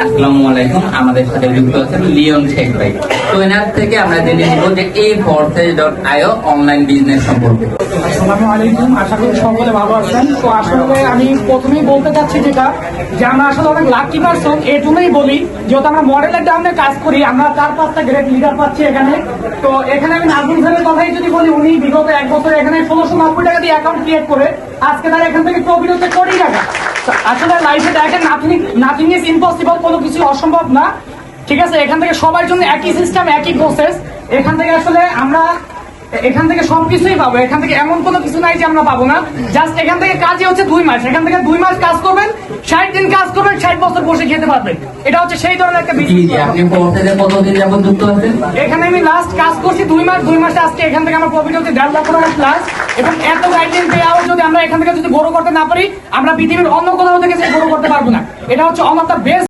আসসালামু আলাইকুম। আমাদের সাথে যুক্ত আছেন লিওন শেখ ভাই। তো এনার থেকে আমরা জেনে নিব যে এই forces.io অনলাইন বিজনেস সম্পর্কে। আসসালামু আলাইকুম, আশা করি সকলে ভালো আছেন। তো আসলে আমি প্রথমেই বলতে চাচ্ছি যেটা যে আমরা আসলে অনেক লাকি পারসন, এই জন্যই বলি যেহেতু আমরা মডেলের ডাউনে কাজ করি, আমরা 4-5টা গ্রেড লিডার পাচ্ছি এখানে। তো এখানে আমি নাজমুল স্যারের কথাই যদি বলি, উনি বিগত 1 বছর এখানে 1690 টাকা দিয়ে অ্যাকাউন্ট ক্রিয়েট করে আজকে তার এখান থেকে প্রফিট হচ্ছে কোটি টাকা। আসলে লাইফে দেখেন নাথিং ইজ ইম্পসিবল, কোনো কিছু অসম্ভব না, ঠিক আছে। এখান থেকে সবার জন্য একই সিস্টেম, একই প্রসেস। এখান থেকে আসলে আমরা এখান থেকে সবকিছুই পাবো, এখান থেকে এমন কোনো কিছু নাই যে আমরা পাবো না। জাস্ট এখান থেকে কাজই হচ্ছে 2 মাস, এখান থেকে 2 মাস কাজ করবেন, 60 দিন কাজ করবেন, 60 বছর বসে খেতে পারবেন। এটা হচ্ছে সেই ধরনের একটা বিজনেস। আপনি forces এ কতদিন যাবত যুক্ত আছেন? এখানে আমি লাস্ট কাজ করছি 2 মাস, 2 মাসে আজকে এখান থেকে আমার প্রফিট হচ্ছে 1.5 লাখ টাকা প্লাস। এবং এত গাইডলাইন দেওয়াও যদি আমরা এখান থেকে যদি গ্রো করতে না পারি, আমরা পৃথিবীর অন্য কোথাও থেকে গ্রো করতে পারবো না। এটা হচ্ছে অন অফ দ্য বেস্ট